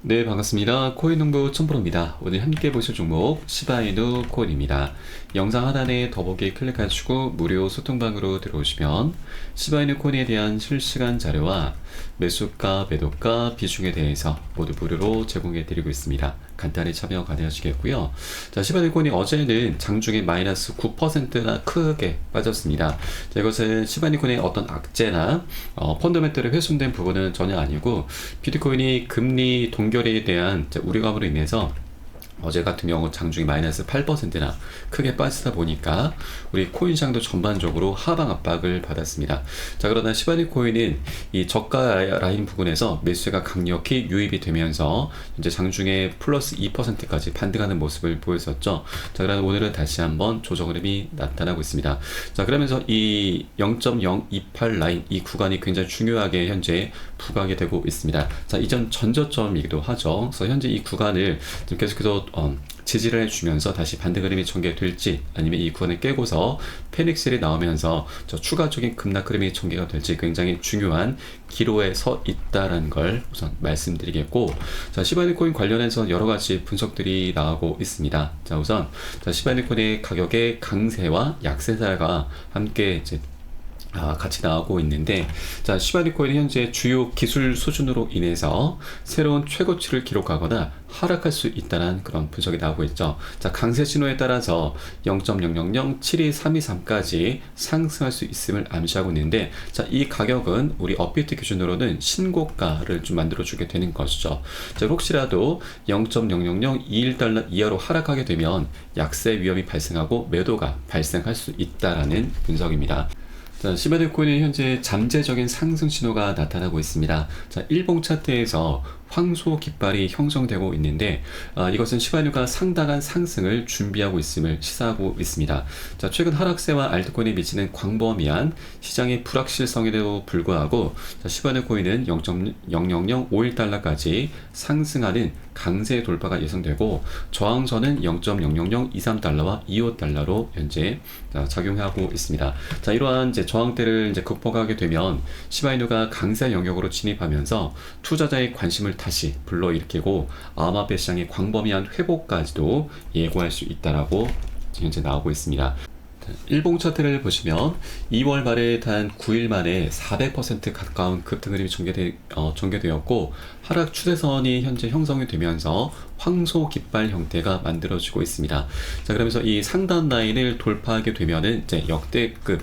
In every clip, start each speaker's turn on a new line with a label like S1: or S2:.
S1: 네, 반갑습니다. 코인농부 첨프로입니다. 오늘 함께 보실 종목 시바이누 코인입니다. 영상 하단에 더보기 클릭하시고 무료 소통방으로 들어오시면 시바이누 코인에 대한 실시간 자료와 매수가, 매도가, 비중에 대해서 모두 무료로 제공해 드리고 있습니다. 간단히 참여 가능하시겠고요. 자, 시바이누 코인이 어제는 장중에 마이너스 9%나 크게 빠졌습니다. 자, 이것은 시바이누 코인의 어떤 악재나 펀더멘털이 훼손된 부분은 전혀 아니고 비트코인이 금리 동결에 대한 우려감으로 인해서 어제 같은 경우 장중이 마이너스 8%나 크게 빠지다 보니까 우리 코인 시장도 전반적으로 하방 압박을 받았습니다. 자, 그러나 시바이누 코인은 이 저가 라인 부분에서 매수가 강력히 유입이 되면서 이제 장중에 플러스 2%까지 반등하는 모습을 보였었죠. 자, 그러나 오늘은 다시 한번 조정 흐름이 나타나고 있습니다. 자, 그러면서 이 0.028 라인 이 구간이 굉장히 중요하게 현재 부각이 되고 있습니다. 자, 이전 전저점이기도 하죠. 그래서 현재 이 구간을 좀 계속해서 지지를 해주면서 다시 반등 흐름이 전개될지 아니면 이 구간을 깨고서 페닉셀이 나오면서 저 추가적인 급락 흐름이 전개가 될지 굉장히 중요한 기로에 서 있다라는 걸 우선 말씀드리겠고, 자, 시바이누 코인 관련해서 여러 가지 분석들이 나오고 있습니다. 자, 우선 시바이누 코인의 가격의 강세와 약세사가 함께 이제 같이 나오고 있는데, 자, 시바이누 코인은 현재 주요 기술 수준으로 인해서 새로운 최고치를 기록하거나 하락할 수 있다는 그런 분석이 나오고 있죠. 자, 강세 신호에 따라서 0.00072323까지 상승할 수 있음을 암시하고 있는데, 자, 이 가격은 우리 업비트 기준으로는 신고가를 좀 만들어주게 되는 것이죠. 자, 혹시라도 0.00021달러 이하로 하락하게 되면 약세 위험이 발생하고 매도가 발생할 수 있다라는 분석입니다. 자, 시바이누 코인은 현재 잠재적인 상승 신호가 나타나고 있습니다. 자, 일봉 차트에서 황소 깃발이 형성되고 있는데, 이것은 시바이누가 상당한 상승을 준비하고 있음을 시사하고 있습니다. 자, 최근 하락세와 알트코인에 미치는 광범위한 시장의 불확실성에도 불구하고, 자, 시바이누 코인은 0.00051달러까지 상승하는 강세 돌파가 예상되고, 저항선은 0.00023달러와 25달러로 현재 작용하고 있습니다. 자, 이러한 이제 저항대를 이제 극복하게 되면 시바이누가 강세 영역으로 진입하면서 투자자의 관심을 다시 불러일으키고 암호화폐 시장의 광범위한 회복까지도 예고할 수 있다라고 현재 나오고 있습니다. 일봉 차트를 보시면 2월 말에 단 9일 만에 400% 가까운 급등 흐름이 전개되었고, 하락 추세선이 현재 형성이 되면서 황소 깃발 형태가 만들어지고 있습니다. 자, 그러면서 이 상단 라인을 돌파하게 되면은 이제 역대급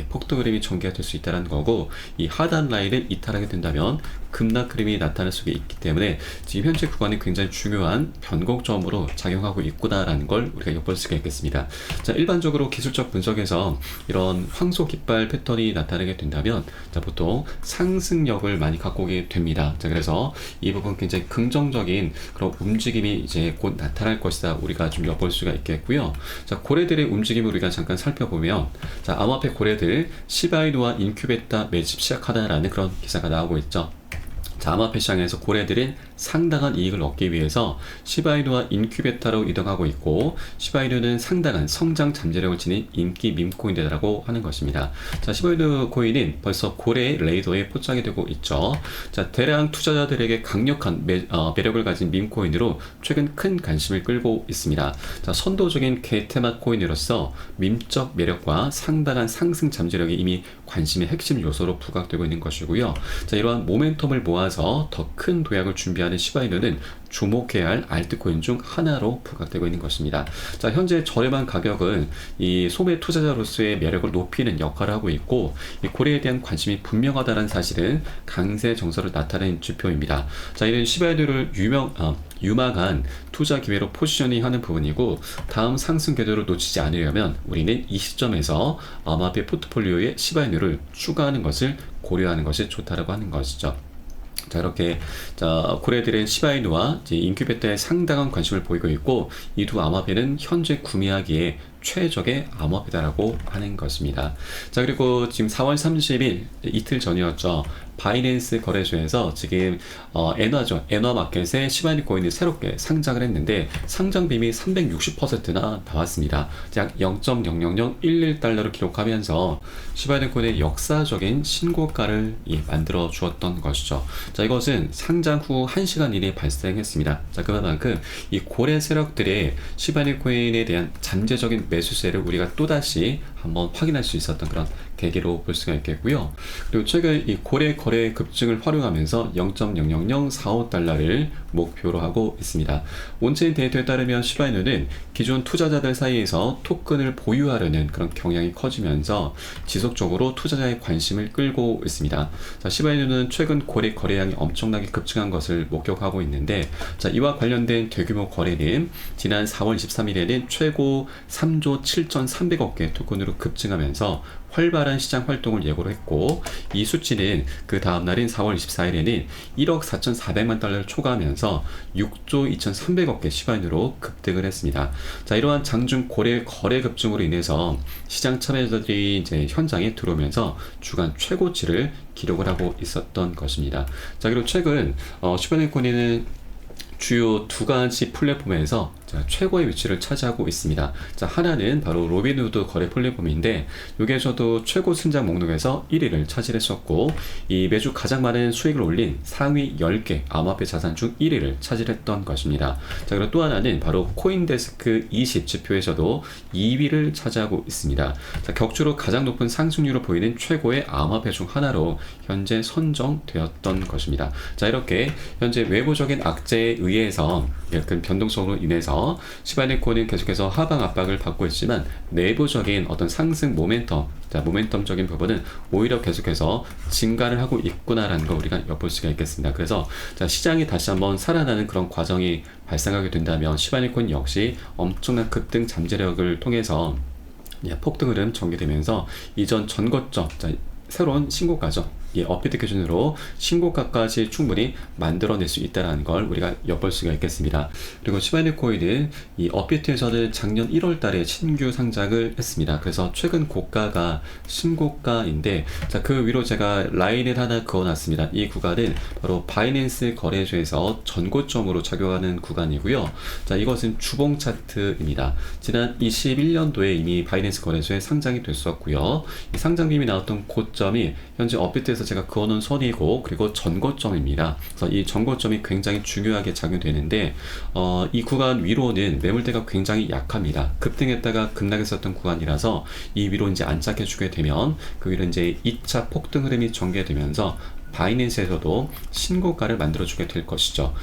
S1: 폭등 흐름이 전개가 될 수 있다는 거고, 이 하단 라인을 이탈하게 된다면 급락 흐름이 나타날 수 있기 때문에 지금 현재 구간이 굉장히 중요한 변곡점으로 작용하고 있구나라는 걸 우리가 엿볼 수가 있겠습니다. 자, 일반적으로 기술적 분석에서 이런 황소 깃발 패턴이 나타나게 된다면, 자, 보통 상승력을 많이 갖고 오게 됩니다. 자, 그래서 이 부분 굉장히 긍정적인 그런 움직임이 이제 곧 나타날 것이다 우리가 좀 엿볼 수가 있겠고요. 자, 고래들의 움직임을 우리가 잠깐 살펴보면, 자, 암호화폐 고래들 시바이누와 인큐베타 매집 시작하다라는 그런 기사가 나오고 있죠. 자, 암호화폐 시장에서 고래들은 상당한 이익을 얻기 위해서 시바이누와 인큐베타로 이동하고 있고, 시바이누는 상당한 성장 잠재력을 지닌 인기 밈코인이라고 하는 것입니다. 자, 시바이누 코인은 벌써 고래 레이더에 포착이 되고 있죠. 자, 대량 투자자들에게 강력한 매력을 가진 밈코인으로 최근 큰 관심을 끌고 있습니다. 자, 선도적인 개테마 코인으로서 밈적 매력과 상당한 상승 잠재력이 이미 관심의 핵심 요소로 부각되고 있는 것이고요. 자, 이러한 모멘텀을 모아서 더 큰 도약을 준비하는 시바이누는 주목해야 할 알트코인 중 하나로 부각되고 있는 것입니다. 자, 현재 저렴한 가격은 이 소매 투자자로서의 매력을 높이는 역할을 하고 있고, 이 고래에 대한 관심이 분명하다는 사실은 강세 정서를 나타내는 지표입니다. 자, 이는 시바이누를 유망한 투자 기회로 포지셔닝 하는 부분이고, 다음 상승 궤도를 놓치지 않으려면 우리는 이 시점에서 암호화폐 포트폴리오에 시바이누를 추가하는 것을 고려하는 것이 좋다라고 하는 것이죠. 자, 이렇게 고래들은 시바이누와 인큐베터에 상당한 관심을 보이고 있고, 이 두 암호화폐는 현재 구매하기에 최적의 암호화폐다라고 하는 것입니다. 자, 그리고 지금 4월 30일 이틀 전이었죠. 바이낸스 거래소에서 지금 엔화죠. 엔화 마켓에 시바이너 코인이 새롭게 상장을 했는데 상장 빔이 360%나 나왔습니다. 약 0.00011달러를 기록하면서 시바이너 코인의 역사적인 신고가를 만들어 주었던 것이죠. 자, 이것은 상장 후 1시간 이내에 발생했습니다. 자, 그만큼 이 고래 세력들의 시바이너 코인에 대한 잠재적인 매수세를 우리가 또다시 한번 확인할 수 있었던 그런 계기로 볼 수가 있겠고요. 그리고 최근 이 고래 거래 급증을 활용하면서 0.00045달러를 목표로 하고 있습니다. 온체인 데이터에 따르면 시바이너는 기존 투자자들 사이에서 토큰을 보유하려는 그런 경향이 커지면서 지속적으로 투자자의 관심을 끌고 있습니다. 자, 시바이너는 최근 고래 거래량이 엄청나게 급증한 것을 목격하고 있는데, 자, 이와 관련된 대규모 거래는 지난 4월 23일에는 최고 3조 7,300억 개 토큰으로 급증하면서 활발한 시장 활동을 예고를 했고, 이 수치는 그 다음날인 4월 24일에는 1억 4,400만 달러를 초과하면서 6조 2,300억 개 시바이너로 급등을 했습니다. 자, 이러한 장중 고래 거래 급증으로 인해서 시장 참여자들이 이제 현장에 들어오면서 주간 최고치를 기록을 하고 있었던 것입니다. 자, 그리고 최근 시바이너 코인은 주요 두 가지 플랫폼에서 최고의 위치를 차지하고 있습니다. 자, 하나는 바로 로빈후드 거래 플랫폼인데, 여기에서도 최고 순장 목록에서 1위를 차지했었고, 이 매주 가장 많은 수익을 올린 상위 10개 암호화폐 자산 중 1위를 차지했던 것입니다. 자, 그리고 또 하나는 바로 코인데스크 20 지표에서도 2위를 차지하고 있습니다. 자, 격주로 가장 높은 상승률을 보이는 최고의 암호화폐 중 하나로 현재 선정되었던 것입니다. 자, 이렇게 현재 외부적인 악재에 의해서 큰 변동성으로 인해서 시바이너 코인은 계속해서 하방 압박을 받고 있지만, 내부적인 어떤 상승 모멘텀, 자, 모멘텀적인 부분은 오히려 계속해서 증가를 하고 있구나라는 걸 우리가 엿볼 수가 있겠습니다. 그래서 자, 시장이 다시 한번 살아나는 그런 과정이 발생하게 된다면 시바이너 코인 역시 엄청난 급등 잠재력을 통해서 폭등 흐름 전개되면서 이전 전고점, 자, 새로운 신고가죠. 업비트 기준으로 신고가까지 충분히 만들어낼 수 있다는 걸 우리가 엿볼 수가 있겠습니다. 그리고 시바이너 코인은 이 업비트에서는 작년 1월 달에 신규 상장을 했습니다. 그래서 최근 고가가 신고가인데, 자, 그 위로 제가 라인을 하나 그어놨습니다. 이 구간은 바로 바이낸스 거래소에서 전고점으로 작용하는 구간이고요. 자, 이것은 주봉 차트입니다. 지난 21년도에 이미 바이낸스 거래소에 상장이 됐었고요. 이 상장빔이 나왔던 고점이 현재 업비트에서 제가 그어놓은 선이고, 그리고 전고점입니다. 그래서 이 전고점이 굉장히 중요하게 작용되는데, 이 구간 위로는 매물대가 굉장히 약합니다. 급등했다가 급락했었던 구간이라서 이 위로 이제 안착해주게 되면 그 위로 이제 2차 폭등 흐름이 전개되면서 바이낸스에서도 신고가를 만들어주게 될 것이죠.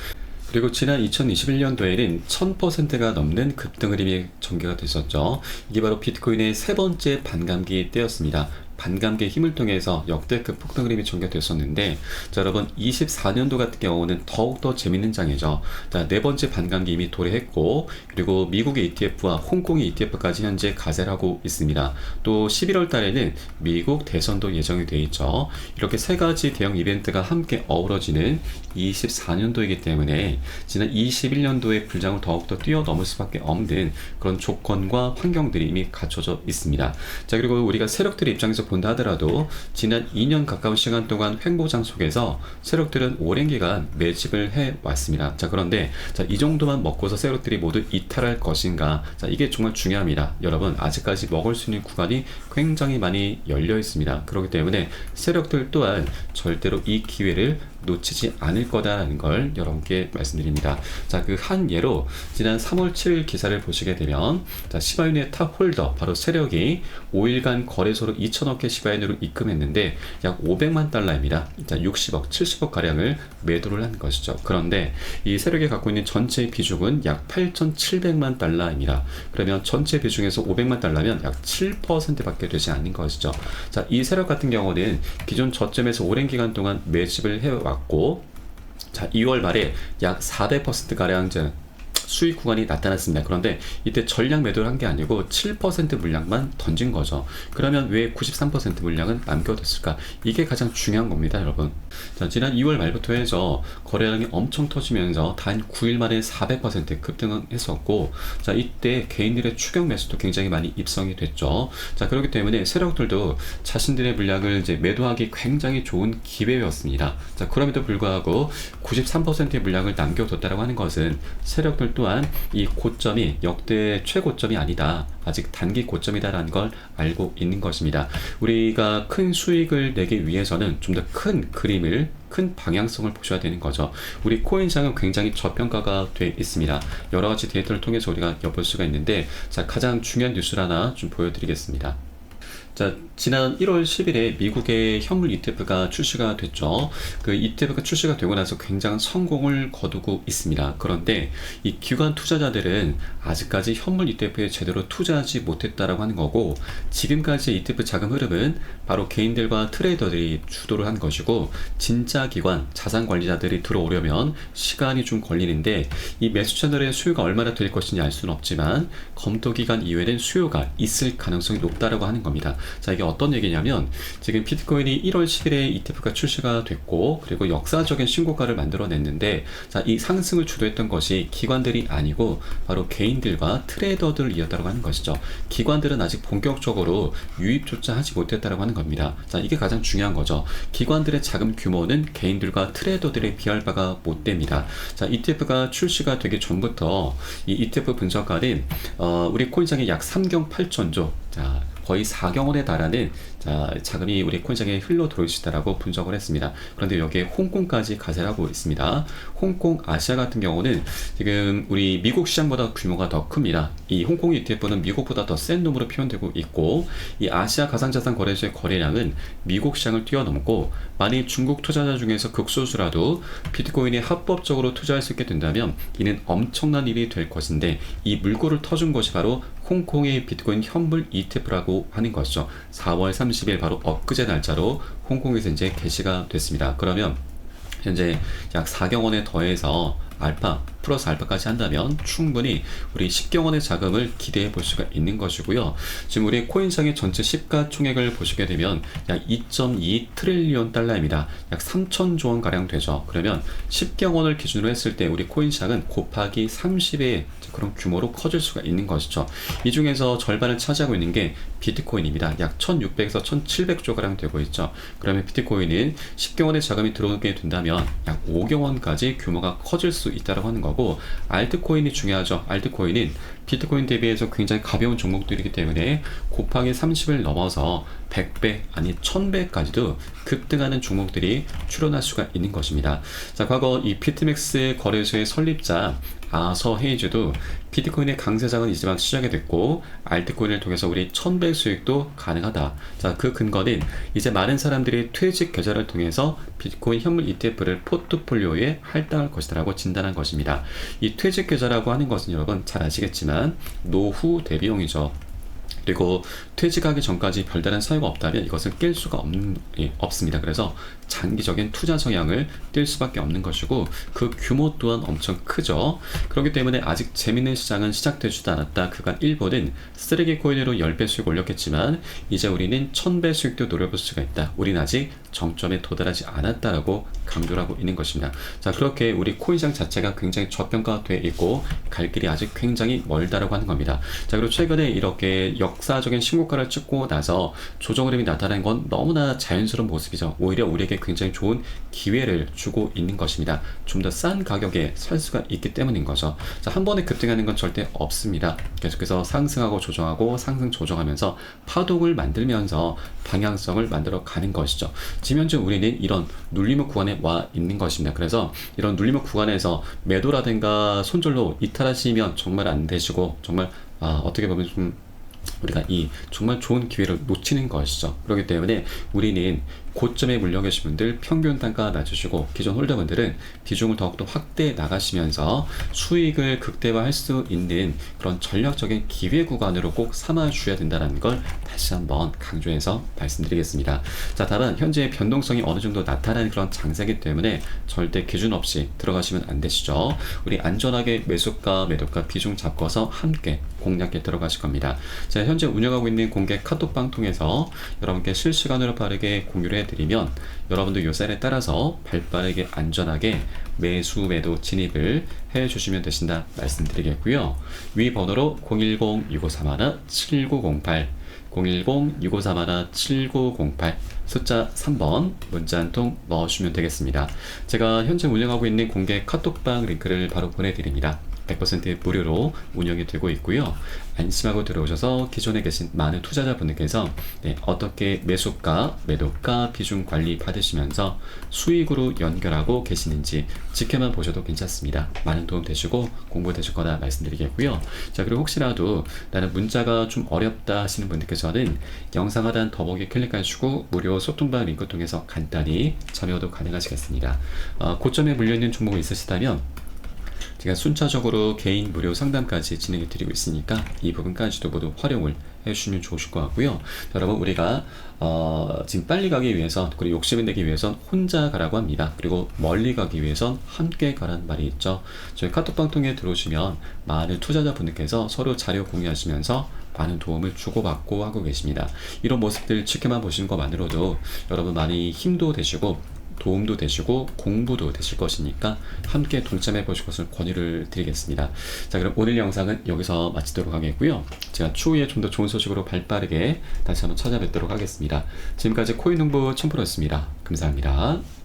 S1: 그리고 지난 2021년도에는 1000%가 넘는 급등 흐름이 전개가 됐었죠. 이게 바로 비트코인의 세 번째 반감기 때였습니다. 반감기의 힘을 통해서 역대급 폭등 흐름이 전개됐었는데, 자, 여러분 24년도 같은 경우는 더욱더 재밌는 장이죠. 자, 네 번째 반감기 이미 도래했고, 그리고 미국의 ETF와 홍콩의 ETF까지 현재 가세를 하고 있습니다. 또 11월 달에는 미국 대선도 예정이 되어 있죠. 이렇게 세 가지 대형 이벤트가 함께 어우러지는 24년도이기 때문에 지난 21년도의 불장을 더욱더 뛰어넘을 수밖에 없는 그런 조건과 환경들이 이미 갖춰져 있습니다. 자, 그리고 우리가 세력들의 입장에서 본다 하더라도 지난 2년 가까운 시간 동안 횡보장 속에서 세력들은 오랜 기간 매집을 해왔습니다. 자, 그런데 자, 이 정도만 먹고서 세력들이 모두 이탈할 것인가? 자, 이게 정말 중요합니다. 여러분, 아직까지 먹을 수 있는 구간이 굉장히 많이 열려 있습니다. 그렇기 때문에 세력들 또한 절대로 이 기회를 놓치지 않을 거다라는 걸 여러분께 말씀드립니다. 자, 그 한 예로 지난 3월 7일 기사를 보시게 되면, 자, 시바이너의 탑 홀더 바로 세력이 5일간 거래소로 2천억 개 시바이너를 입금했는데 약 500만 달러입니다. 자, 60억, 70억 가량을 매도를 한 것이죠. 그런데 이 세력이 갖고 있는 전체 비중은 약 8,700만 달러입니다. 그러면 전체 비중에서 500만 달러면 약 7%밖에 되지 않는 것이죠. 자, 이 세력 같은 경우는 기존 저점에서 오랜 기간 동안 매집을 해왔고, 자, 2월 말에 약 400%가량 수익 구간이 나타났습니다. 그런데 이때 전량 매도를 한 게 아니고 7% 물량만 던진 거죠. 그러면 왜 93% 물량은 남겨뒀을까? 이게 가장 중요한 겁니다, 여러분. 자, 지난 2월 말부터 해서 거래량이 엄청 터지면서 단 9일 만에 400% 급등했었고, 자, 이때 개인들의 추격 매수도 굉장히 많이 입성이 됐죠. 자, 그렇기 때문에 세력들도 자신들의 물량을 이제 매도하기 굉장히 좋은 기회였습니다. 자, 그럼에도 불구하고 93%의 물량을 남겨뒀다라고 하는 것은 세력들 또한 이 고점이 역대 최고점이 아니다, 아직 단기 고점이다라는 걸 알고 있는 것입니다. 우리가 큰 수익을 내기 위해서는 좀 더 큰 그림을, 큰 방향성을 보셔야 되는 거죠. 우리 코인시장은 굉장히 저평가가 돼 있습니다. 여러 가지 데이터를 통해서 우리가 엿볼 수가 있는데, 자, 가장 중요한 뉴스를 하나 좀 보여드리겠습니다. 자, 지난 1월 10일에 미국의 현물 ETF가 출시가 됐죠. 그 ETF가 출시가 되고 나서 굉장한 성공을 거두고 있습니다. 그런데 이 기관 투자자들은 아직까지 현물 ETF에 제대로 투자하지 못했다라고 하는 거고, 지금까지의 ETF 자금 흐름은 바로 개인들과 트레이더들이 주도를 한 것이고, 진짜 기관, 자산 관리자들이 들어오려면 시간이 좀 걸리는데, 이 매수 채널의 수요가 얼마나 될 것인지 알 수는 없지만 검토 기간 이후에는 수요가 있을 가능성이 높다라고 하는 겁니다. 자, 이게 어떤 얘기냐면, 지금 비트코인이 1월 10일에 ETF가 출시가 됐고, 그리고 역사적인 신고가를 만들어냈는데, 자, 이 상승을 주도했던 것이 기관들이 아니고 바로 개인들과 트레이더들이었다고 하는 것이죠. 기관들은 아직 본격적으로 유입조차 하지 못했다고 하는 겁니다. 자, 이게 가장 중요한 거죠. 기관들의 자금 규모는 개인들과 트레이더들에 비할 바가 못 됩니다. 자, ETF가 출시가 되기 전부터 이 ETF 분석가는 우리 코인시장에 약 3경 8천조, 자, 거의 4경원에 달하는 자금이 우리 코인시장에 흘러 들어올 수 있다라고 분석을 했습니다. 그런데 여기에 홍콩까지 가세를 하고 있습니다. 홍콩 아시아 같은 경우는 지금 우리 미국 시장보다 규모가 더 큽니다. 이 홍콩 ETF는 미국보다 더 센 놈으로 표현되고 있고, 이 아시아 가상자산 거래소의 거래량은 미국 시장을 뛰어넘고, 만일 중국 투자자 중에서 극소수라도 비트코인에 합법적으로 투자할 수 있게 된다면 이는 엄청난 일이 될 것인데, 이 물꼬를 터준 것이 바로 홍콩의 비트코인 현물 ETF라고 하는 것이죠. 4월 30일 바로 엊그제 날짜로 홍콩에서 이제 개시가 됐습니다. 그러면 현재 약 4경원에 더해서 알파 플러스 알파까지 한다면 충분히 우리 10경원의 자금을 기대해 볼 수가 있는 것이고요. 지금 우리 코인시장의 전체 시가총액을 보시게 되면 약 2.2 트릴리온 달러입니다. 약 3천조 원 가량 되죠. 그러면 10경원을 기준으로 했을 때 우리 코인시장은 곱하기 30의 그런 규모로 커질 수가 있는 것이죠. 이 중에서 절반을 차지하고 있는 게 비트코인입니다. 약 1600에서 1700조 가량 되고 있죠. 그러면 비트코인은 10경원의 자금이 들어오게 된다면 약 5경원까지 규모가 커질 수 있다고 하는 거고, 알트코인이 중요하죠. 알트코인은 비트코인 대비해서 굉장히 가벼운 종목들이기 때문에 곱하기 30을 넘어서 100배 아니 1000배까지도 급등하는 종목들이 출현할 수가 있는 것입니다. 자, 과거 이 비트맥스 거래소의 설립자 아서 헤이즈도 비트코인의 강세장은 이제 막 시작이 됐고, 알트코인을 통해서 우리 1000배 수익도 가능하다. 자, 그 근거는 이제 많은 사람들이 퇴직 계좌를 통해서 비트코인 현물 ETF를 포트폴리오에 할당할 것이라고 진단한 것입니다. 이 퇴직 계좌라고 하는 것은 여러분 잘 아시겠지만 노후 대비용이죠. 그리고 퇴직하기 전까지 별다른 사유가 없다면 이것을 깰 수가 없습니다. 그래서 장기적인 투자 성향을 띌 수밖에 없는 것이고, 그 규모 또한 엄청 크죠. 그렇기 때문에 아직 재밌는 시장은 시작되지도 않았다. 그간 일본은 쓰레기 코인으로 10배 수익 올렸겠지만 이제 우리는 1000배 수익도 노려볼 수가 있다. 우린 아직 정점에 도달하지 않았다라고 강조를 하고 있는 것입니다. 자, 그렇게 우리 코인시장 자체가 굉장히 저평가되어 있고 갈 길이 아직 굉장히 멀다라고 하는 겁니다. 자, 그리고 최근에 이렇게 역사적인 신고가를 찍고 나서 조정 흐름이 나타난 건 너무나 자연스러운 모습이죠. 오히려 우리에게 굉장히 좋은 기회를 주고 있는 것입니다. 좀 더 싼 가격에 살 수가 있기 때문인 거죠. 자, 한 번에 급등하는 건 절대 없습니다. 계속해서 상승하고 조정하고 상승 조정하면서 파동을 만들면서 방향성을 만들어 가는 것이죠. 지금 현재 우리는 이런 눌림목 구간에 와 있는 것입니다. 그래서 이런 눌림목 구간에서 매도라든가 손절로 이탈하시면 정말 안 되시고, 정말 어떻게 보면 좀 우리가 이 정말 좋은 기회를 놓치는 것이죠. 그렇기 때문에 우리는 고점에 물려 계신 분들 평균 단가 낮추시고 기존 홀더분들은 비중을 더욱더 확대해 나가시면서 수익을 극대화할 수 있는 그런 전략적인 기회 구간으로 꼭 삼아 주셔야 된다는 걸 다시 한번 강조해서 말씀드리겠습니다. 자, 다만 현재 변동성이 어느 정도 나타나는 그런 장세이기 때문에 절대 기준 없이 들어가시면 안 되시죠. 우리 안전하게 매수가 매도가 비중 잡고서 함께 공략에 들어가실 겁니다. 자, 현재 운영하고 있는 공개 카톡방 통해서 여러분께 실시간으로 빠르게 공유를 해드리면 여러분도 요 셀에 따라서 발빠르게 안전하게 매수 매도 진입을 해주시면 되신다 말씀드리겠고요. 위 번호로 010-6531-7908 010-6531-7908 숫자 3번 문자 한 통 넣어주시면 되겠습니다. 제가 현재 운영하고 있는 공개 카톡방 링크를 바로 보내드립니다. 100% 무료로 운영이 되고 있고요. 안심하고 들어오셔서 기존에 계신 많은 투자자분들께서 어떻게 매수가, 매도가 비중 관리 받으시면서 수익으로 연결하고 계시는지 지켜만 보셔도 괜찮습니다. 많은 도움 되시고 공부 되실 거다 말씀드리겠고요. 자, 그리고 혹시라도 나는 문자가 좀 어렵다 하시는 분들께서는 영상 하단 더보기 클릭하시고 무료 소통방 링크 통해서 간단히 참여도 가능하시겠습니다. 고점에 물려있는 종목이 있으시다면 제가 순차적으로 개인 무료 상담까지 진행해 드리고 있으니까 이 부분까지도 모두 활용을 해주시면 좋으실 것 같고요. 여러분, 우리가 지금 빨리 가기 위해선, 그리고 욕심을 내기 위해선 혼자 가라고 합니다. 그리고 멀리 가기 위해선 함께 가라는 말이 있죠. 저희 카톡방 통해 들어오시면 많은 투자자분들께서 서로 자료 공유하시면서 많은 도움을 주고받고 하고 계십니다. 이런 모습들 지켜만 보시는 것만으로도 여러분 많이 힘도 되시고 도움도 되시고 공부도 되실 것이니까 함께 동참해 보실 것을 권유를 드리겠습니다. 자, 그럼 오늘 영상은 여기서 마치도록 하겠고요. 제가 추후에 좀 더 좋은 소식으로 발빠르게 다시 한번 찾아뵙도록 하겠습니다. 지금까지 코인 홍보 첨프로였습니다. 감사합니다.